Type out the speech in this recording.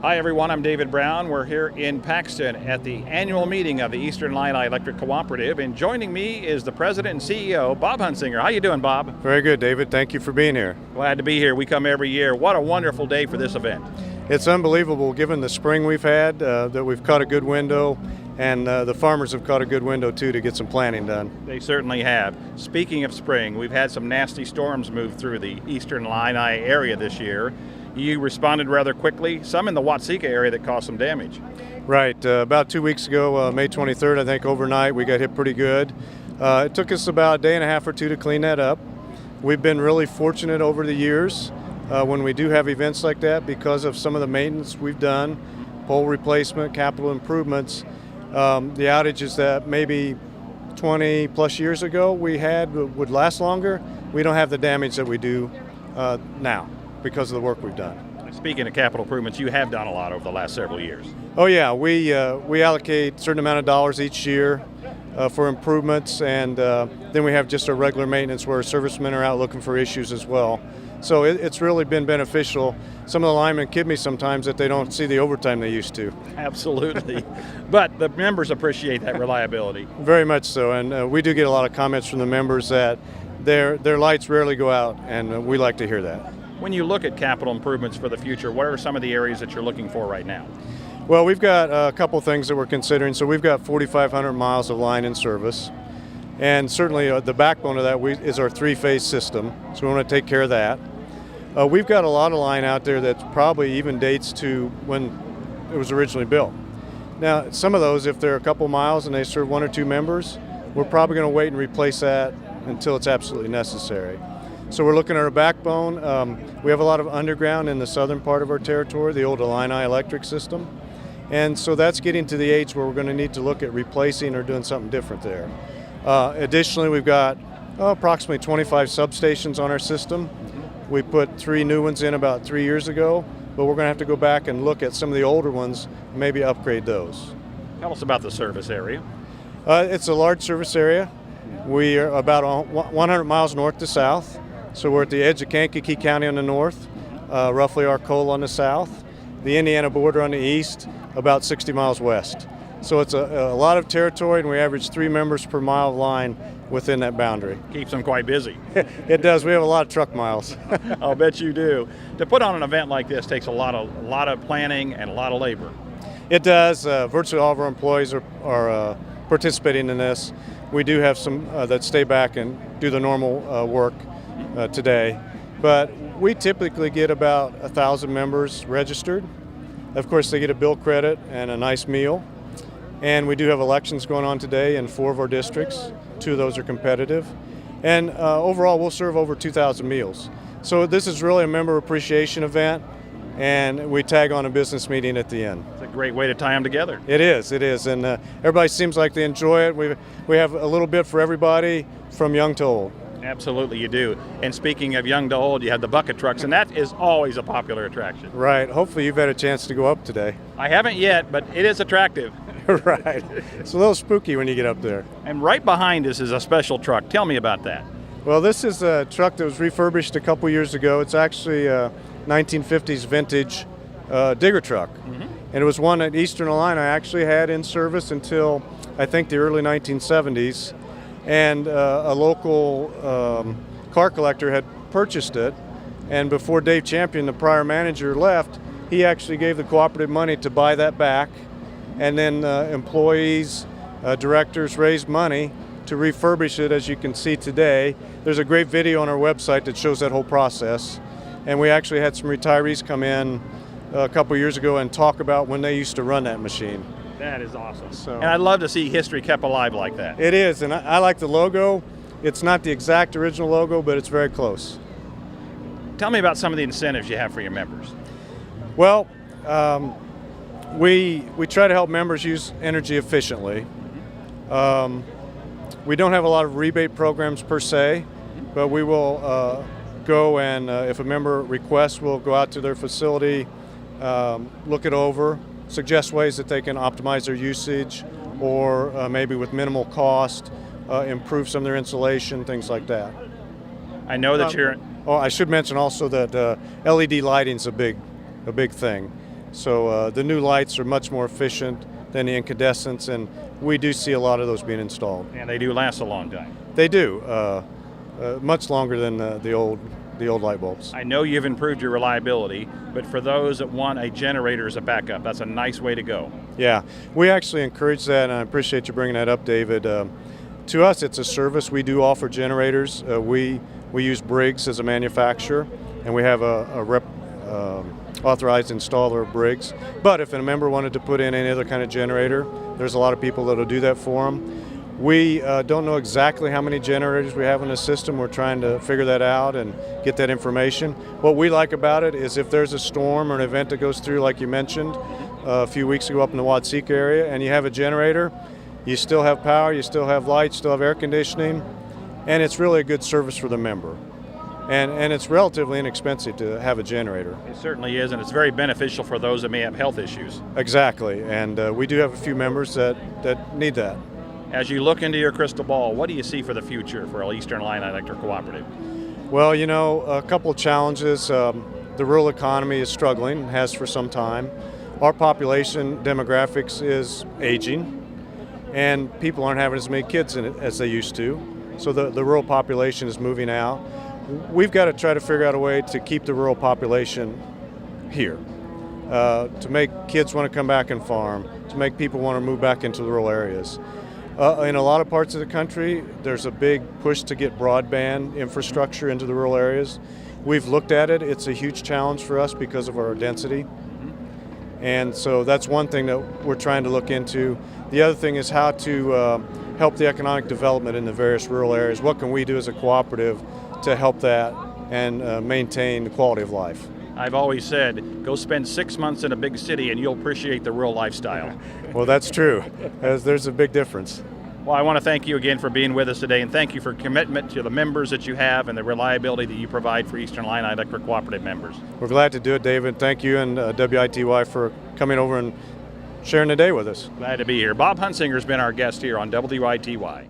Hi everyone, I'm David Brown. We're here in Paxton at the annual meeting of the Eastern Illini Electric Cooperative, and joining me is the president and CEO, Bob Hunsinger. How you doing, Bob? Very good, David. Thank you for being here. Glad to be here. We come every year. What a wonderful day for this event. It's unbelievable given the spring we've had, that we've caught a good window, and the farmers have caught a good window too to get some planting done. They certainly have. Speaking of spring, we've had some nasty storms move through the Eastern Illini area this year. You responded rather quickly, some in the Watseka area that caused some damage. Right. About 2 weeks ago, May 23rd, I think overnight, we got hit pretty good. It took us about a day and a half or two to clean that up. We've been really fortunate over the years when we do have events like that because of some of the maintenance we've done, pole replacement, capital improvements. The outages that maybe 20 plus years ago we had would last longer. We don't have the damage that we do now because of the work we've done. Speaking of capital improvements, you have done a lot over the last several years. Oh yeah, we allocate a certain amount of dollars each year for improvements, and then we have just our regular maintenance where servicemen are out looking for issues as well. So it's really been beneficial. Some of the linemen kid me sometimes that they don't see the overtime they used to. Absolutely. But the members appreciate that reliability. Very much so, and we do get a lot of comments from the members that their lights rarely go out, and we like to hear that. When you look at capital improvements for the future, what are some of the areas that you're looking for right now? Well, we've got a couple things that we're considering. So we've got 4,500 miles of line in service, and certainly the backbone of that is our three-phase system, so we want to take care of that. We've got a lot of line out there that probably even dates to when it was originally built. Now, some of those, if they're a couple miles and they serve one or two members, we're probably going to wait and replace that until it's absolutely necessary. So we're looking at our backbone. We have a lot of underground in the southern part of our territory, the old Illini Electric system. And so that's getting to the age where we're going to need to look at replacing or doing something different there. Additionally, we've got approximately 25 substations on our system. We put 3 new ones in about 3 years ago, but we're going to have to go back and look at some of the older ones and maybe upgrade those. Tell us about the service area. It's a large service area. We are about 100 miles north to south. So we're at the edge of Kankakee County on the north, roughly Arcola on the south, the Indiana border on the east, about 60 miles west. So it's a lot of territory, and we average 3 members per mile of line within that boundary. Keeps them quite busy. It does. We have a lot of truck miles. I'll bet you do. To put on an event like this takes a lot of planning and a lot of labor. It does. Virtually all of our employees are participating in this. We do have some that stay back and do the normal work today, but we typically get about 1,000 members registered. Of course, they get a bill credit and a nice meal, and we do have elections going on today in 4 of our districts. 2 of those are competitive, and overall we'll serve over 2,000 meals. So this is really a member appreciation event, and we tag on a business meeting at the end. It's a great way to tie them together. It is, and everybody seems like they enjoy it. We have a little bit for everybody from young to old. Absolutely, you do. And speaking of young to old, you have the bucket trucks, and that is always a popular attraction. Right. Hopefully you've had a chance to go up today. I haven't yet, but it is attractive. Right. It's a little spooky when you get up there. And right behind us is a special truck. Tell me about that. Well, this is a truck that was refurbished a couple years ago. It's actually a 1950s vintage digger truck. Mm-hmm. And it was one that Eastern Illini actually had in service until, I think, the early 1970s. And a local car collector had purchased it, and before Dave Champion, the prior manager, left, he actually gave the cooperative money to buy that back, and then employees, directors raised money to refurbish it, as you can see today. There's a great video on our website that shows that whole process, and we actually had some retirees come in a couple years ago and talk about when they used to run that machine. That is awesome. And I'd love to see history kept alive like that. It is, and I like the logo. It's not the exact original logo, but it's very close. Tell me about some of the incentives you have for your members. Well, we try to help members use energy efficiently. We don't have a lot of rebate programs per se, but we will go and if a member requests, we'll go out to their facility, look it over, suggest ways that they can optimize their usage, or maybe with minimal cost, improve some of their insulation, things like that. I know that you're... Oh, I should mention also that LED lighting is a big thing. So the new lights are much more efficient than the incandescents, and we do see a lot of those being installed. And they do last a long time. They do, much longer than the old light bulbs. I know you've improved your reliability, but for those that want a generator as a backup, that's a nice way to go. Yeah, we actually encourage that, and I appreciate you bringing that up, David. To us, it's a service. We do offer generators. We use Briggs as a manufacturer, and we have a authorized installer of Briggs. But if a member wanted to put in any other kind of generator, there's a lot of people that will do that for them. We don't know exactly how many generators we have in the system. We're trying to figure that out and get that information. What we like about it is if there's a storm or an event that goes through, like you mentioned a few weeks ago up in the Watseka area, and you have a generator, you still have power, you still have lights, still have air conditioning, and it's really a good service for the member. And it's relatively inexpensive to have a generator. It certainly is, and it's very beneficial for those that may have health issues. Exactly, and we do have a few members that need that. As you look into your crystal ball, what do you see for the future for Eastern Illini Electric Cooperative? Well, you know, a couple of challenges. The rural economy is struggling, has for some time. Our population demographics is aging, and people aren't having as many kids in it as they used to. So the rural population is moving out. We've got to try to figure out a way to keep the rural population here, to make kids want to come back and farm, to make people want to move back into the rural areas. In a lot of parts of the country, there's a big push to get broadband infrastructure into the rural areas. We've looked at it. It's a huge challenge for us because of our density. And so that's one thing that we're trying to look into. The other thing is how to help the economic development in the various rural areas. What can we do as a cooperative to help that and maintain the quality of life? I've always said, go spend 6 months in a big city and you'll appreciate the rural lifestyle. Well, that's true. There's a big difference. Well, I want to thank you again for being with us today, and thank you for commitment to the members that you have and the reliability that you provide for Eastern Illini Electric Cooperative members. We're glad to do it, David. Thank you and WITY for coming over and sharing the day with us. Glad to be here. Bob Hunsinger's been our guest here on WITY.